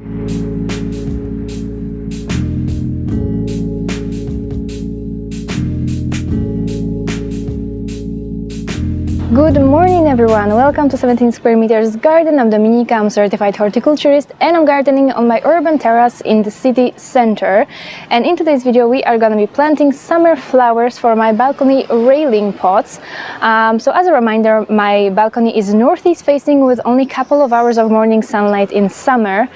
Good morning everyone, welcome to 17 square meters garden. I'm Dominika, I'm certified horticulturist and I'm gardening on my urban terrace in the city center. And in today's video we are going to be planting summer flowers for my balcony railing pots. So as a reminder, my balcony is northeast facing with only a couple of hours of morning sunlight in summer,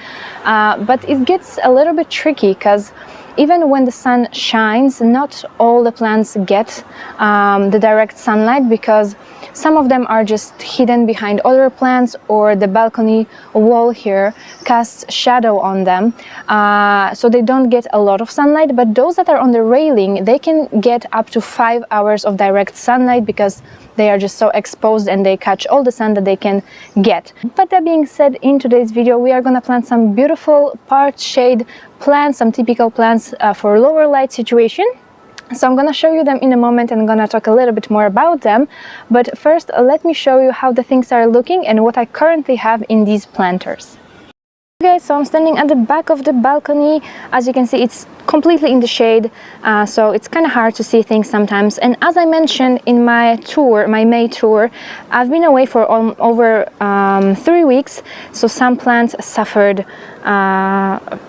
but it gets a little bit tricky because even when the sun shines, not all the plants get the direct sunlight because some of them are just hidden behind other plants, or the balcony wall here casts shadow on them, so they don't get a lot of sunlight. But those that are on the railing, they can get up to 5 hours of direct sunlight because they are just so exposed and they catch all the sun that they can get. But that being said, in today's video we are going to plant some beautiful part shade plants, some typical plants for lower light situation. So I'm going to show you them in a moment and I'm going to talk a little bit more about them. But first, let me show you how the things are looking and what I currently have in these planters. Okay, so I'm standing at the back of the balcony. As you can see, it's completely in the shade, so it's kind of hard to see things sometimes. And as I mentioned in my tour, my May tour, I've been away for over 3 weeks, so some plants suffered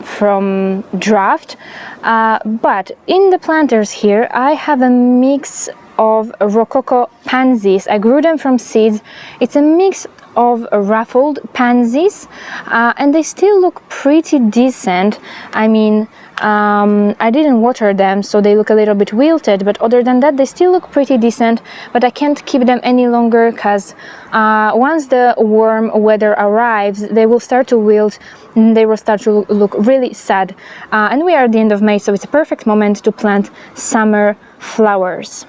from drought. But in the planters here, I have a mix of rococo pansies. I grew them from seeds. It's a mix of ruffled pansies, and they still look pretty decent. I mean, I didn't water them, so they look a little bit wilted, but other than that they still look pretty decent. But I can't keep them any longer because once the warm weather arrives, they will start to wilt and they will start to look really sad. And we are at the end of May, so it's a perfect moment to plant summer flowers.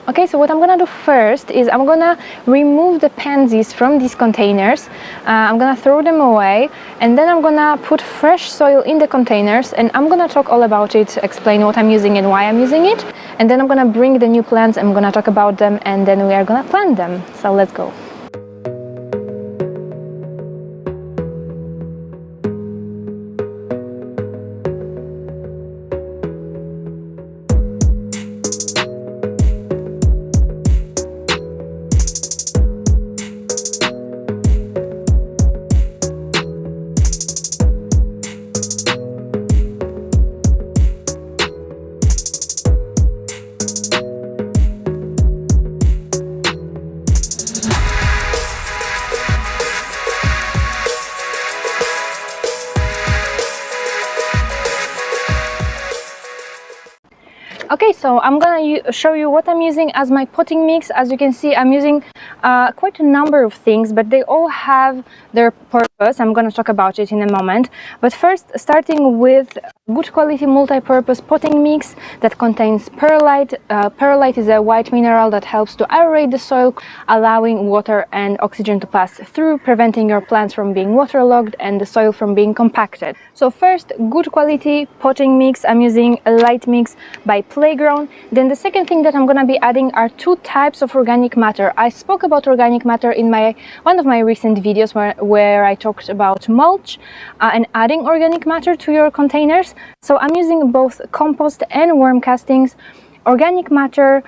Okay, so what I'm gonna do first is I'm gonna remove the pansies from these containers. I'm gonna throw them away, and then I'm gonna put fresh soil in the containers, and I'm gonna talk all about it, explain what I'm using and why I'm using it. And then I'm gonna bring the new plants, I'm gonna talk about them, and then we are gonna plant them. So let's go. Okay, so I'm gonna show you what I'm using as my potting mix. As you can see, I'm using quite a number of things, but they all have their purpose. I'm gonna talk about it in a moment. But first, starting with good quality multi-purpose potting mix that contains perlite. Perlite is a white mineral that helps to aerate the soil, allowing water and oxygen to pass through, preventing your plants from being waterlogged and the soil from being compacted. So first, good quality potting mix. I'm using a light mix by Playground. Then the second thing that I'm going to be adding are 2 types of organic matter. I spoke about organic matter in one of my recent videos where I talked about mulch and adding organic matter to your containers. So I'm using both compost and worm castings. Organic matter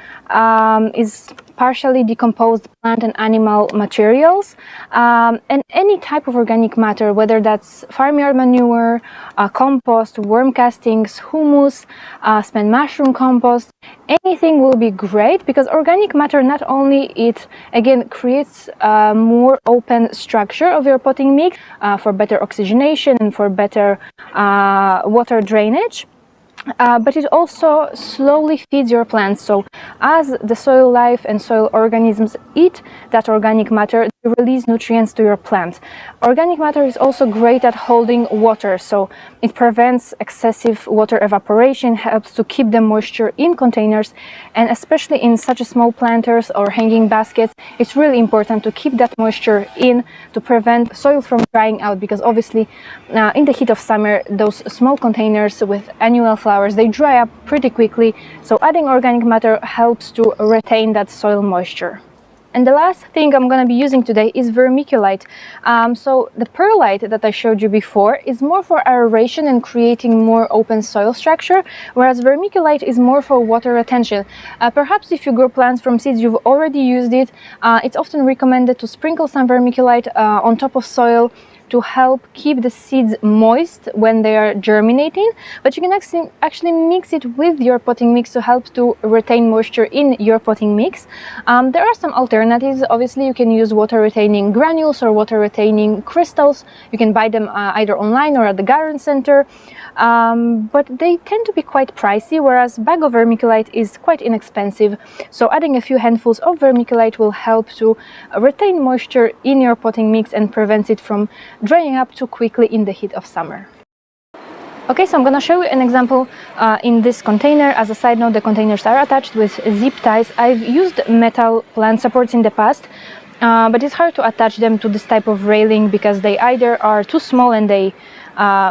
is partially decomposed plant and animal materials, and any type of organic matter, whether that's farmyard manure, compost, worm castings, humus, spent mushroom compost, anything will be great, because organic matter not only it again creates a more open structure of your potting mix for better oxygenation and for better water drainage, but it also slowly feeds your plants. So as the soil life and soil organisms eat that organic matter, they release nutrients to your plants. Organic matter is also great at holding water, so it prevents excessive water evaporation, helps to keep the moisture in containers, and especially in such a small planters or hanging baskets, it's really important to keep that moisture in to prevent soil from drying out, because obviously in the heat of summer, those small containers with annual flowers, they dry up pretty quickly. So adding organic matter helps to retain that soil moisture. And the last thing I'm going to be using today is vermiculite. So the perlite that I showed you before is more for aeration and creating more open soil structure, whereas vermiculite is more for water retention. Perhaps if you grow plants from seeds, you've already used it. It's often recommended to sprinkle some vermiculite on top of soil to help keep the seeds moist when they are germinating, but you can actually mix it with your potting mix to help to retain moisture in your potting mix. There are some alternatives. Obviously, you can use water retaining granules or water retaining crystals. You can buy them either online or at the garden center, but they tend to be quite pricey, whereas a bag of vermiculite is quite inexpensive. So adding a few handfuls of vermiculite will help to retain moisture in your potting mix and prevents it from drying up too quickly in the heat of summer. Okay, so I'm going to show you an example in this container. As a side note, the containers are attached with zip ties. I've used metal plant supports in the past, but it's hard to attach them to this type of railing because they either are too small and they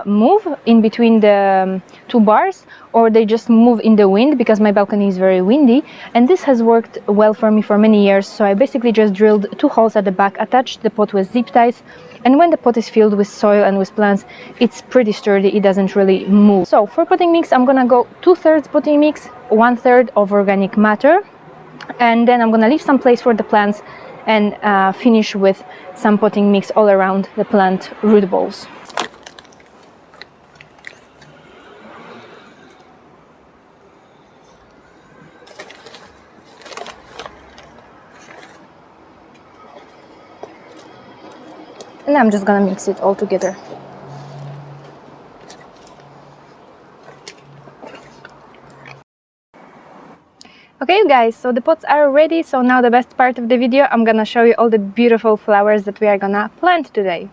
move in between the two bars, or they just move in the wind because my balcony is very windy. And this has worked well for me for many years. So I basically just drilled 2 holes at the back, attached the pot with zip ties, and when the pot is filled with soil and with plants, it's pretty sturdy, it doesn't really move. So for potting mix, I'm gonna go 2/3 potting mix, 1/3 of organic matter, and then I'm gonna leave some place for the plants and finish with some potting mix all around the plant root balls. And I'm just gonna mix it all together. Okay, you guys, so the pots are ready. So now the best part of the video, I'm gonna show you all the beautiful flowers that we are gonna plant today.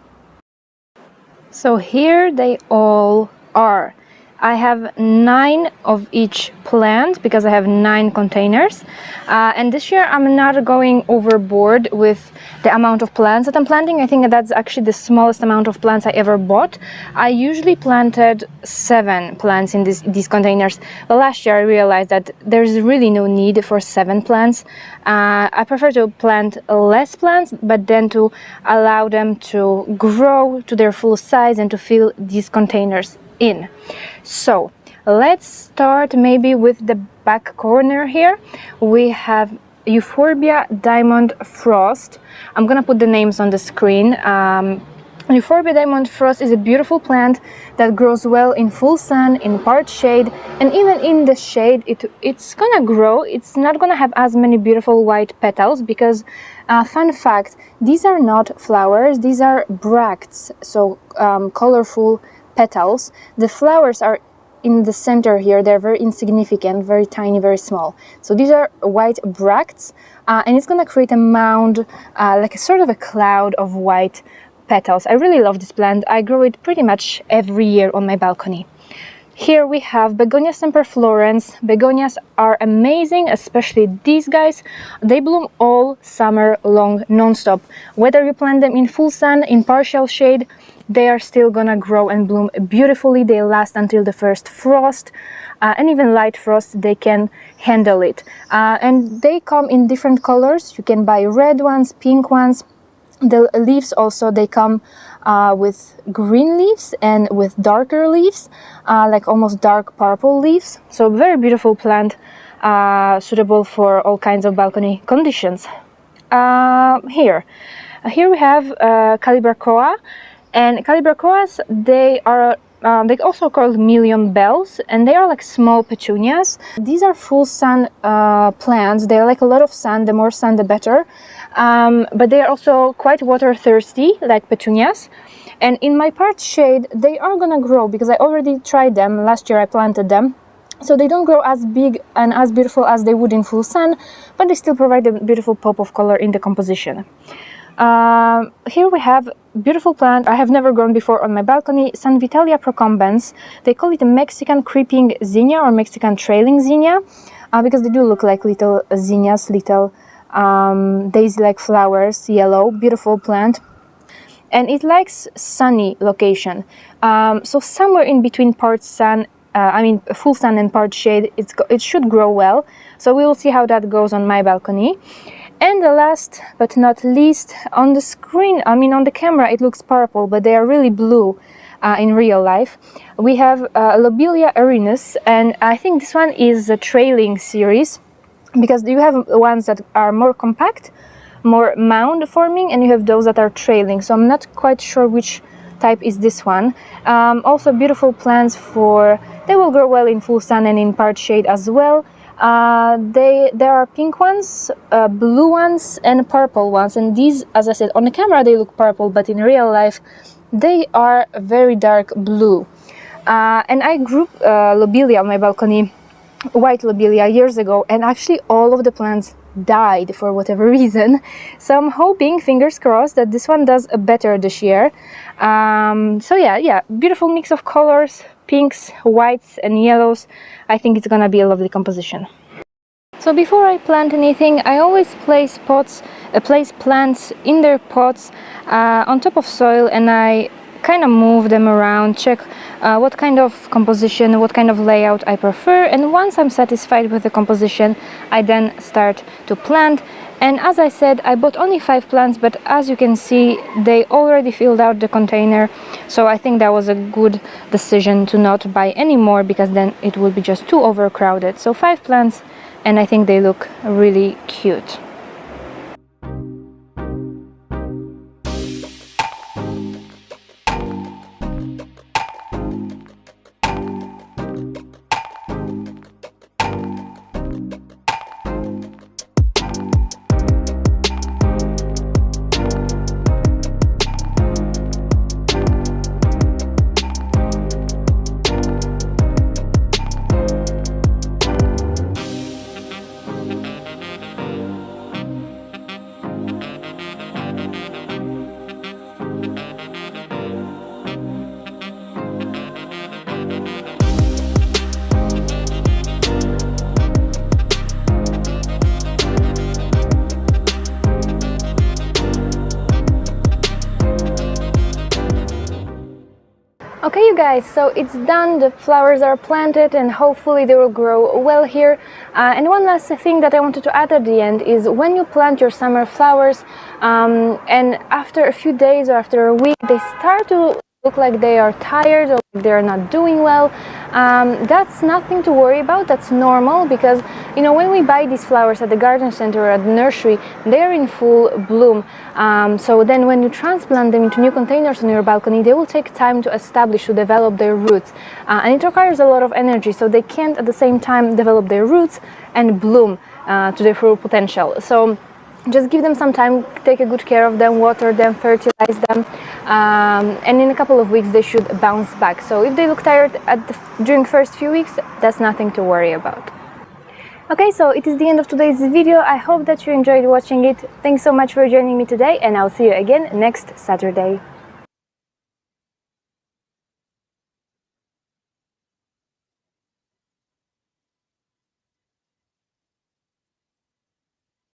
So here they all are. I have 9 of each plant because I have 9 containers, and this year I'm not going overboard with the amount of plants that I'm planting. I think that's actually the smallest amount of plants I ever bought. I usually planted 7 plants in these containers, but last year I realized that there's really no need for 7 plants. I prefer to plant less plants, but then to allow them to grow to their full size and to fill these containers in. So let's start maybe with the back corner here. We have Euphorbia Diamond Frost. I'm gonna put the names on the screen. Euphorbia Diamond Frost is a beautiful plant that grows well in full sun, in part shade, and even in the shade it's gonna grow. It's not gonna have as many beautiful white petals because, fun fact, these are not flowers, these are bracts, so colorful petals. The flowers are in the center here. They're very insignificant, very tiny, very small. So these are white bracts, and it's gonna create a mound, like a sort of a cloud of white petals. I really love this plant. I grow it pretty much every year on my balcony. Here we have Begonia semperflorens. Begonias are amazing, especially these guys. They bloom all summer long, non-stop. Whether you plant them in full sun, in partial shade, they are still gonna grow and bloom beautifully. They last until the first frost, and even light frost, they can handle it. And they come in different colors. You can buy red ones, pink ones. The leaves also, they come with green leaves and with darker leaves, like almost dark purple leaves. So very beautiful plant, suitable for all kinds of balcony conditions. Here we have Calibrachoa. And Calibrachoas, they are they also called million bells, and they are like small petunias. These are full sun plants. They like a lot of sun. The more sun, the better. But they are also quite water thirsty, like petunias. And in my part shade, they are gonna grow because I already tried them. Last year I planted them. So they don't grow as big and as beautiful as they would in full sun, but they still provide a beautiful pop of color in the composition. Here we have beautiful plant I have never grown before on my balcony, Sanvitalia procumbens. They call it a Mexican creeping zinnia or Mexican trailing zinnia, because they do look like little zinnias, little daisy-like flowers, yellow, beautiful plant. And it likes sunny location. So somewhere in between part sun, full sun and part shade, it should grow well. So we will see how that goes on my balcony. And the last but not least, on the screen, I mean on the camera it looks purple, but they are really blue in real life. We have Lobelia arenus, and I think this one is a trailing series, because you have ones that are more compact, more mound forming, and you have those that are trailing. So I'm not quite sure which type is this one. Also beautiful plants they will grow well in full sun and in part shade as well. There are pink ones, blue ones, and purple ones, and these, as I said, on the camera they look purple, but in real life they are very dark blue. And I grew lobelia on my balcony, white lobelia, years ago, and actually all of the plants died for whatever reason. So I'm hoping, fingers crossed, that this one does better this year. So yeah, beautiful mix of colors, pinks, whites, and yellows. I think it's gonna be a lovely composition. So before I plant anything, I always place plants in their pots on top of soil, and I kind of move them around, check what kind of composition, what kind of layout I prefer, and once I'm satisfied with the composition, I then start to plant. And as I said, I bought only 5 plants, but as you can see, they already filled out the container, so I think that was a good decision to not buy any more, because then it would be just too overcrowded. So 5 plants, and I think they look really cute. Okay, you guys, so it's done. The flowers are planted and hopefully they will grow well here. And one last thing that I wanted to add at the end is, when you plant your summer flowers and after a few days or after a week they start to look like they are tired or they're not doing well, that's nothing to worry about. That's normal, because you know, when we buy these flowers at the garden center or at the nursery, they're in full bloom. So then when you transplant them into new containers on your balcony, they will take time to establish, to develop their roots, and it requires a lot of energy, so they can't at the same time develop their roots and bloom to their full potential. So just give them some time, take a good care of them, water them, fertilize them, and in a couple of weeks they should bounce back. So if they look tired during the first few weeks, that's nothing to worry about. Okay, so it is the end of today's video. I hope that you enjoyed watching it. Thanks so much for joining me today, and I'll see you again next Saturday.